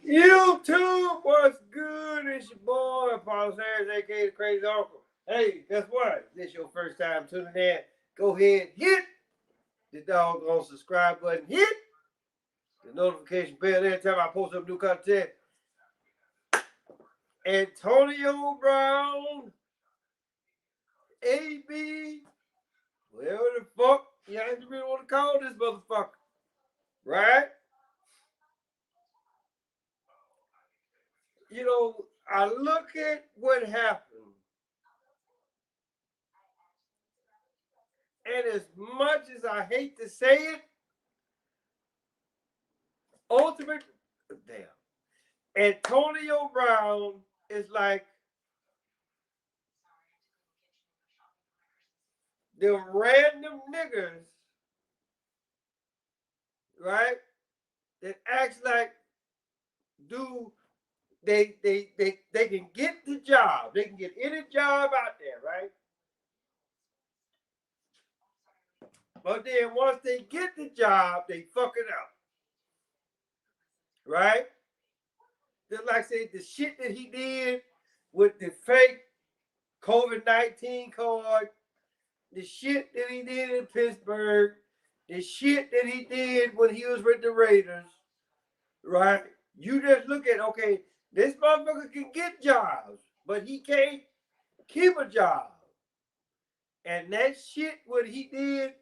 YouTube, what's good? It's your boy, Paul Sayers, aka the Crazy Uncle. Hey, guess what? This your first time tuning in. Go ahead, hit the doggone subscribe button, hit the notification bell every time I post up new content. Antonio Brown, AB, whatever the fuck you really want to call this motherfucker, right? You know, I look at what happened. And as much as I hate to say it, ultimate damn. Antonio Brown is like the random niggers, right? That acts like do they can get the job. They can get any job out there, right? But then once they get the job, they fuck it up. Right? Just like I said, the shit that he did with the fake COVID-19 card, the shit that he did in Pittsburgh, the shit that he did when he was with the Raiders, right? You just look at, okay, this motherfucker can get jobs, but he can't keep a job. And that shit, what he did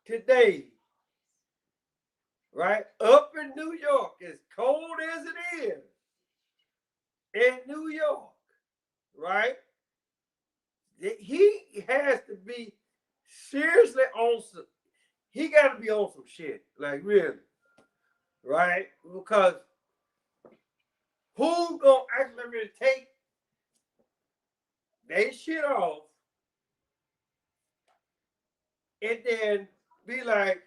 today, right? Up in New York, as cold as it is in New York, right? He has to be seriously on some, he got to be on some shit, like really, right? Because who gonna actually take they shit off and then be like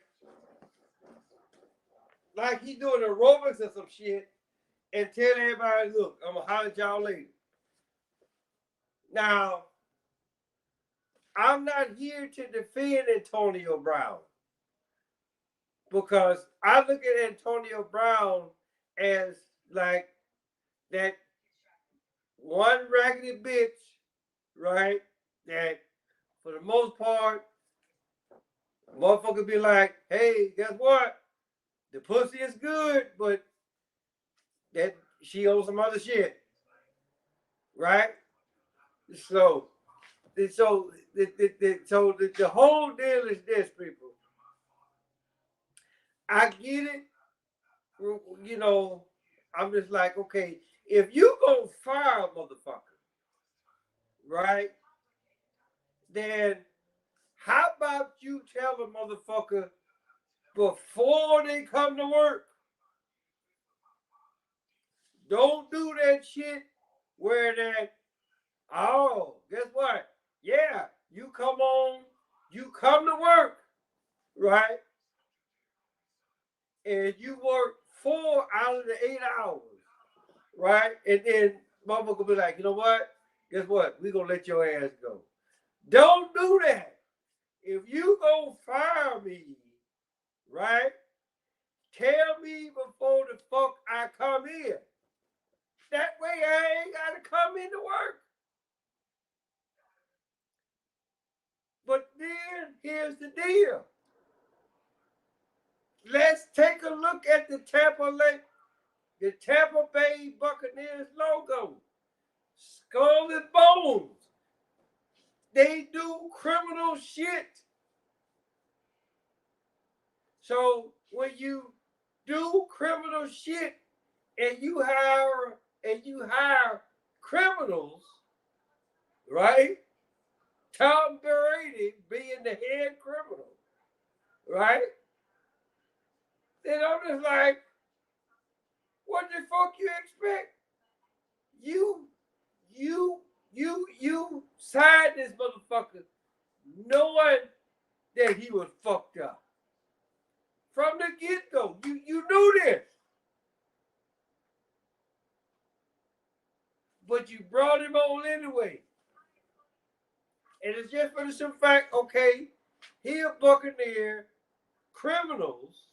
he doing aerobics or some shit and tell everybody, look, I'm gonna holler at y'all later. Now, I'm not here to defend Antonio Brown because I look at Antonio Brown as like that one raggedy bitch, right? That for the most part, motherfucker be like, hey, guess what? The pussy is good, but that she owes some other shit, right? So, the whole deal is this, people. I get it. You know, I'm just like, okay, if you gonna fire a motherfucker, right? Then how about you tell the motherfucker before they come to work? Don't do that shit where that, oh, guess what? Yeah, you come on, you come to work, right? And you work 4 out of the 8 hours, right? And then motherfucker be like, you know what? Guess what? We gonna let your ass go. Don't do that. If you gonna fire me, right? Tell me before the fuck I come in. That way I ain't gotta come into work. But then here's the deal. Let's take a look at the Tampa Bay Buccaneers logo. Skull and bones. They do criminal shit. So when you do criminal shit and you hire criminals, right? Tom Brady being the head criminal, right? Then I'm just like, what the fuck you expect? You, you signed this motherfucker knowing that he was fucked up. From the get-go, you knew this. But you brought him on anyway. And it's just for the simple fact, okay, he a Buccaneer, criminals.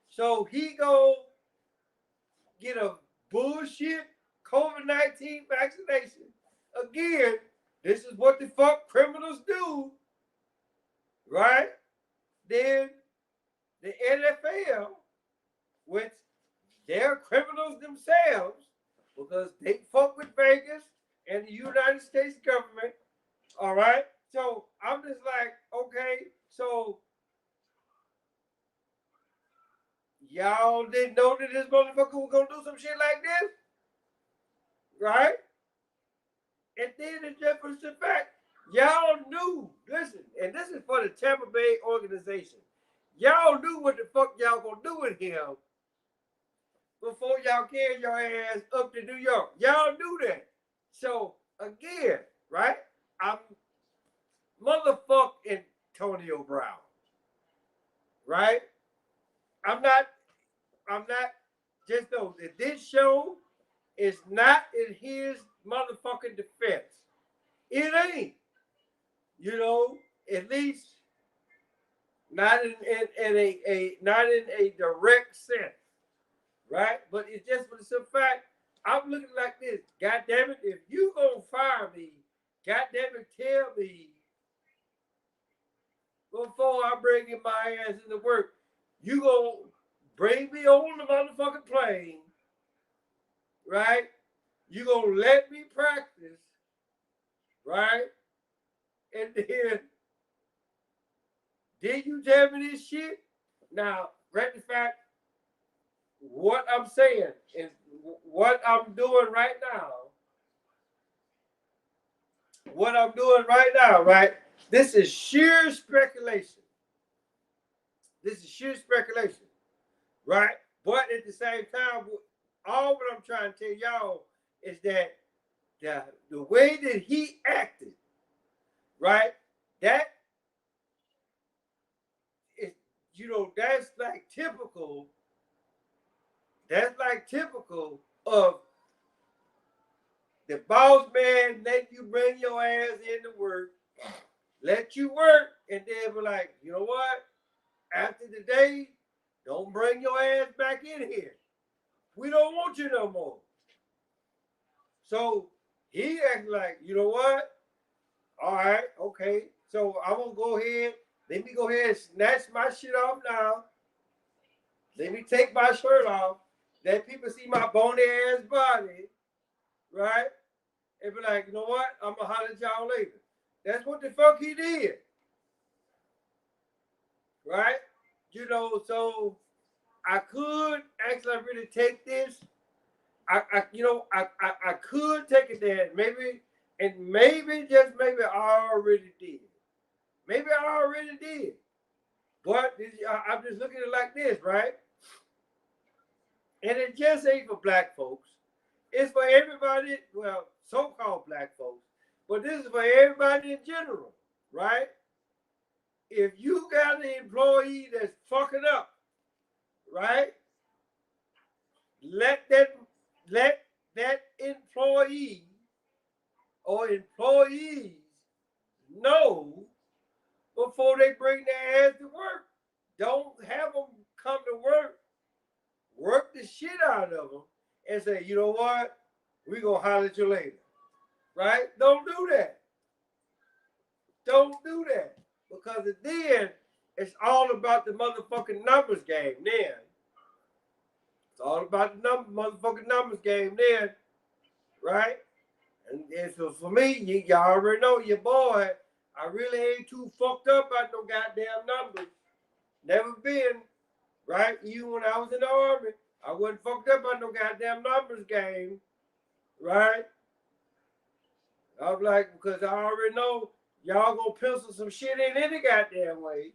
So he go get a bullshit COVID-19 vaccination. Again, this is what the fuck criminals do, right? Then the NFL, which they're criminals themselves because they fuck with Vegas and the United States government, all right? So I'm just like, okay, so y'all didn't know that this motherfucker was gonna do some shit like this, right? And then it's just for the fact, y'all knew, listen, and this is for the Tampa Bay organization. Y'all knew what the fuck y'all gonna do with him before y'all carried your ass up to New York. Y'all knew that. So again, right? I'm motherfucking Antonio Brown. Right? I'm not just know that this show is not in his motherfucking defense. It ain't. You know, at least not in a not in a direct sense. Right? But it's just for the simple fact, I'm looking like this. God damn it, if you gonna fire me, God damn it, tell me before I bring in my ass into work, you gonna bring me on the motherfucking plane, right? You gonna let me practice, right? And then you tell me this shit. Now, right the fact, what I'm saying is what I'm doing right now. What I'm doing right now, right? This is sheer speculation. This is sheer speculation, right? But at the same time, all what I'm trying to tell y'all is that the way that he acted, right? That is, that's like typical. That's like typical of the boss man let you bring your ass into work, let you work, and then be like, you know what? After the day, don't bring your ass back in here. We don't want you no more. So he acted like, you know what? All right, okay. So I'm gonna go ahead. Let me go ahead and snatch my shit off now. Let me take my shirt off. Let people see my bony ass body, right? And be like, you know what? I'm gonna holler at y'all later. That's what the fuck he did, right? So I could actually really take this. I could take it there, maybe, and maybe just maybe I already did. Maybe I already did. But I'm just looking at it like this, right? And it just ain't for black folks. It's for everybody, well, so-called black folks. But this is for everybody in general, right? If you got an employee that's fucking up, right? Let that employee or employees know before they bring their ass to work. Don't have them come to work the shit out of them, and say, you know what? We're going to holler at you later. Right? Don't do that. Don't do that. Because then it's all about the motherfucking numbers game then. It's all about the motherfucking numbers game then. Right? And so for me, y'all already know your boy, I really ain't too fucked up about no goddamn numbers. Never been. Right? Even when I was in the Army, I wasn't fucked up about no goddamn numbers game. Right? I'm like, because I already know y'all gonna pencil some shit in any goddamn way.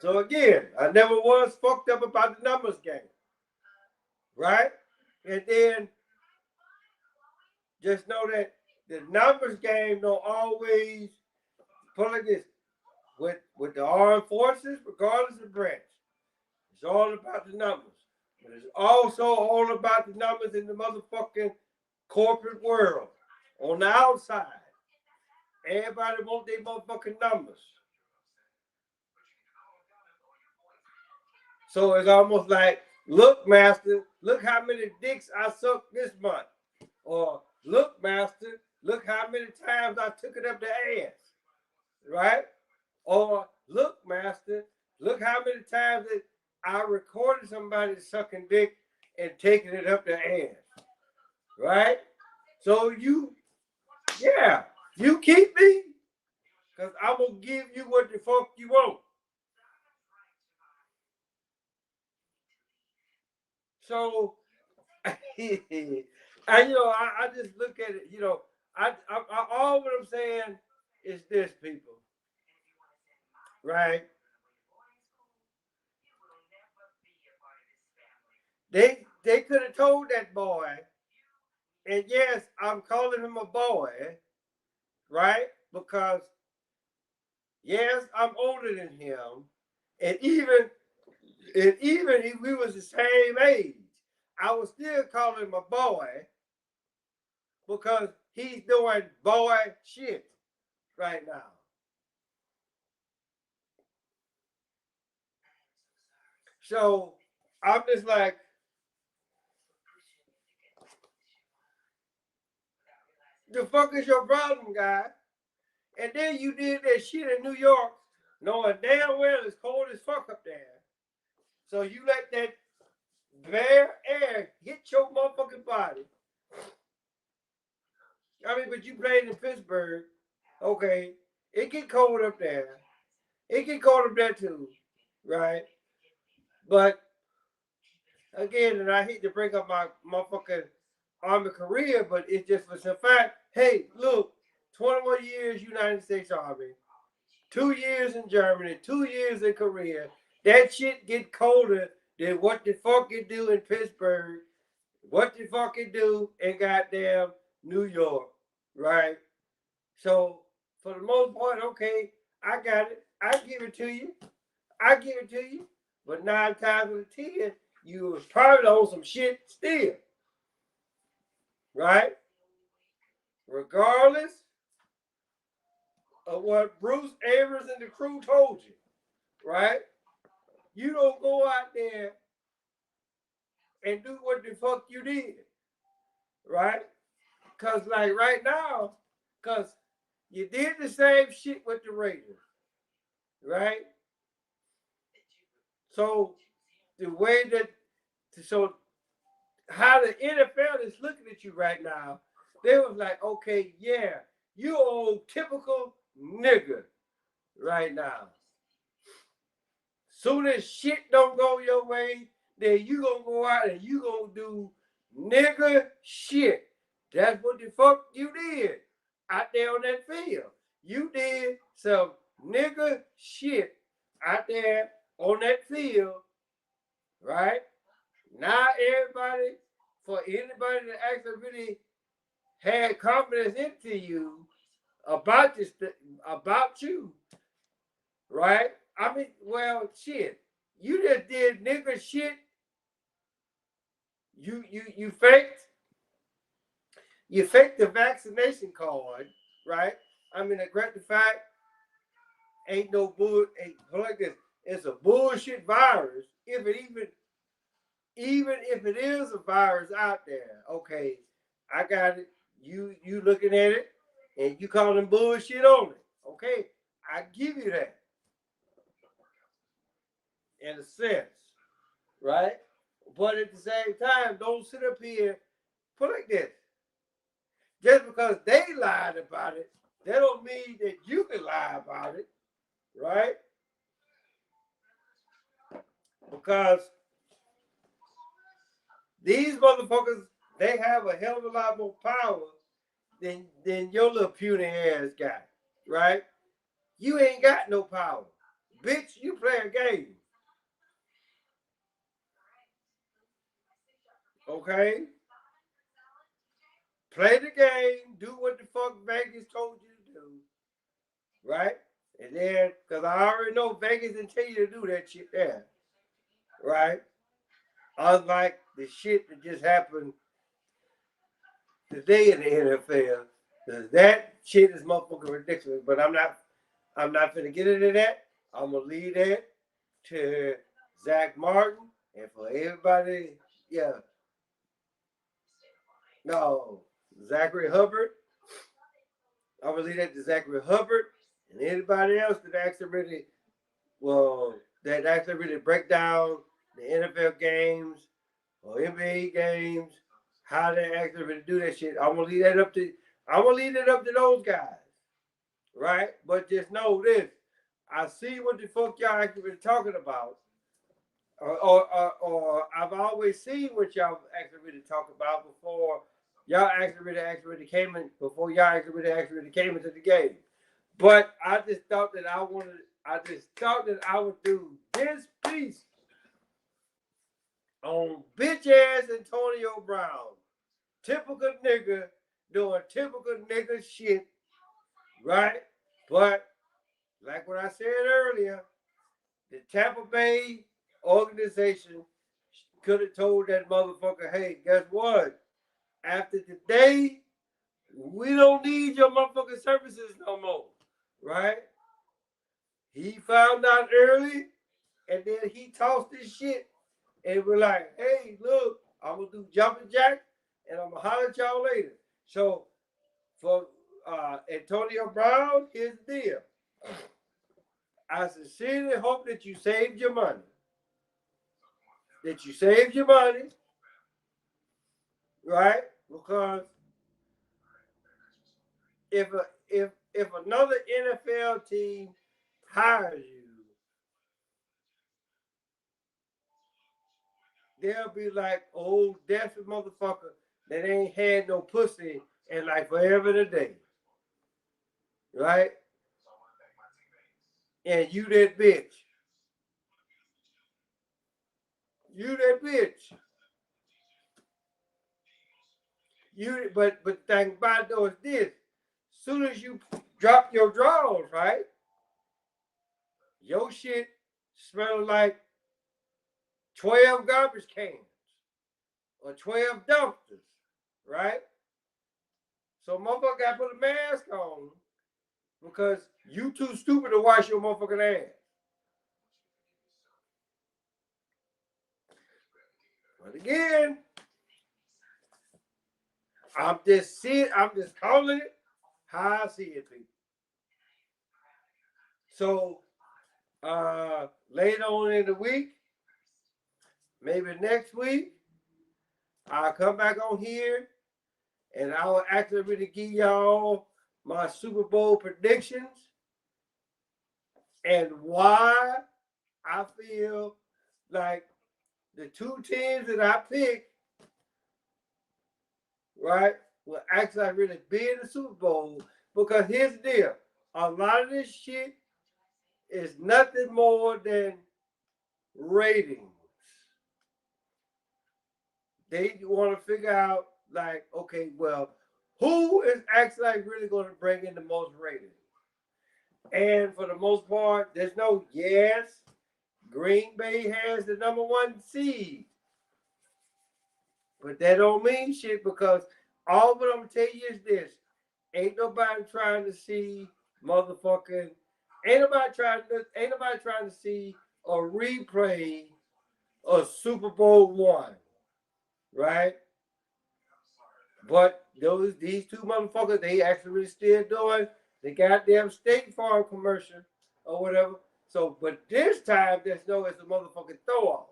So again, I never was fucked up about the numbers game. Right? And then just know that the numbers game don't always put like this. With the armed forces, regardless of branch, it's all about the numbers. But it's also all about the numbers in the motherfucking corporate world. On the outside, everybody want their motherfucking numbers. So it's almost like Look, master, look how many dicks I sucked this month. Or look, master, look how many times I took it up the ass. Right? Or look, master, look how many times that I recorded somebody sucking dick and taking it up the ass. Right? So you keep me, because I'm going to give you what the fuck you want. So, I just look at it, all what I'm saying is this, people, right? They could have told that boy, and yes, I'm calling him a boy, right? Because yes, I'm older than him, and even if we was the same age, I would still call him a boy because he's doing boy shit right now. So I'm just like, the fuck is your problem, guy? And then you did that shit in New York, knowing damn well it's cold as fuck up there. So you let that bare air hit your motherfucking body. I mean, but you played in Pittsburgh. Okay. It get cold up there. It get cold up there too. Right? But again, and I hate to bring up my motherfucking Army career, but it's just for some fact. Hey, look, 21 years United States Army, 2 years in Germany, 2 years in Korea. That shit get colder than what the fuck it do in Pittsburgh, what the fuck it do in goddamn New York, right? So for the most part, okay, I got it. I give it to you. I give it to you. But 9 times out of 10, you was probably on some shit still, right? Regardless of what Bruce Avers and the crew told you, right? You don't go out there and do what the fuck you did, right? Because, like, right now, because you did the same shit with the Raiders, right? So, the way that, so how the NFL is looking at you right now, they was like, okay, yeah, you old typical nigga right now. Soon as shit don't go your way, then you gonna go out and you gonna do nigga shit. That's what the fuck you did out there on that field. You did some nigga shit out there on that field, right? Now everybody, for anybody that actually really had confidence into you about this, about you, right? I mean, well, shit. You just did nigga shit. You faked the vaccination card, right? I mean, the great fact ain't no bull. Ain't like this. It's a bullshit virus. If it even if it is a virus out there, okay, I got it. You looking at it and you calling bullshit on it. Okay, I give you that in a sense, right? But at the same time, don't sit up here put like this. Just because they lied about it, that don't mean that you can lie about it, right? Because these motherfuckers, they have a hell of a lot more power than your little puny ass got, right? You ain't got no power. Bitch, you play a game. Okay? Play the game, do what the fuck Vegas told you to do, right? And then, because I already know Vegas didn't tell you to do that shit there, right? Unlike the shit that just happened today in the NFL. Because that shit is motherfucking ridiculous. But I'm not gonna get into that. I'm gonna leave that to Zach Martin And for everybody, yeah. No, Zachary Hubbard. I will leave that to Zachary Hubbard and anybody else that actually really break down the NFL games or NBA games, how they actually really do that shit. I'm gonna leave that up to those guys. Right? But just know this. I see what the fuck y'all actually been talking about. Or I've always seen what y'all actually really talk about before y'all actually came in before y'all actually came into the game. But I just thought that I would do this piece on bitch ass Antonio Brown. Typical nigga doing typical nigga shit, right? But like what I said earlier, the Tampa Bay organization could have told that motherfucker, hey, guess what? After today, we don't need your motherfucking services no more. Right? He found out early and then he tossed this shit and we're like, hey, look, I'm gonna do jumping jack and I'm gonna holler at y'all later. So for Antonio Brown, here's the deal. I sincerely hope that you saved your money. Right? Because if another NFL team hires you, they'll be like, oh, that's a motherfucker that ain't had no pussy in like forever today. Right? And you that bitch. You that bitch. But the thing about it though is this. Soon as you drop your drawers, right? Your shit smells like 12 garbage cans or 12 dumpsters, right? So motherfucker gotta put a mask on because you too stupid to wash your motherfucking ass. But again, I'm just calling it how I see it, people. So later on in the week, maybe next week, I'll come back on here and I will actually really give y'all my Super Bowl predictions and why I feel like the two teams that I picked, right, will actually really be in the Super Bowl. Because here's the deal. A lot of this shit is nothing more than ratings. They want to figure out, like, okay, well, who is actually really going to bring in the most ratings? And for the most part, there's no yes. Green Bay has the number one seed. But that don't mean shit because all what I'm gonna tell you is this. Ain't nobody trying to see motherfucking ain't nobody trying to see a replay of Super Bowl one. Right? But these two motherfuckers, they actually still doing the goddamn State Farm commercial or whatever. So, but this time, it's a motherfucking throw off.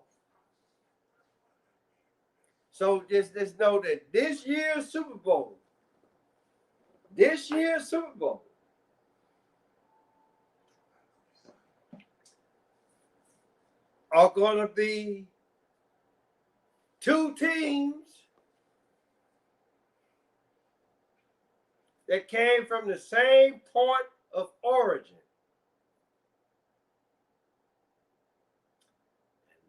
So just know that this year's Super Bowl are going to be two teams that came from the same point of origin.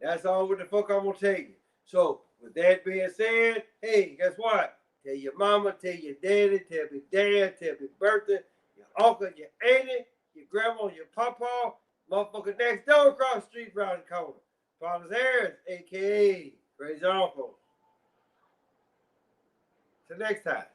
That's all what the fuck I'm going to tell you. So, with that being said, hey, guess what? Tell your mama, tell your daddy, tell your dad, tell your birthday, your uncle, your auntie, your grandma, your papa, motherfucker next door across the street around the corner. Father's Harris, a.k.a. Crazy Uncle. Till next time.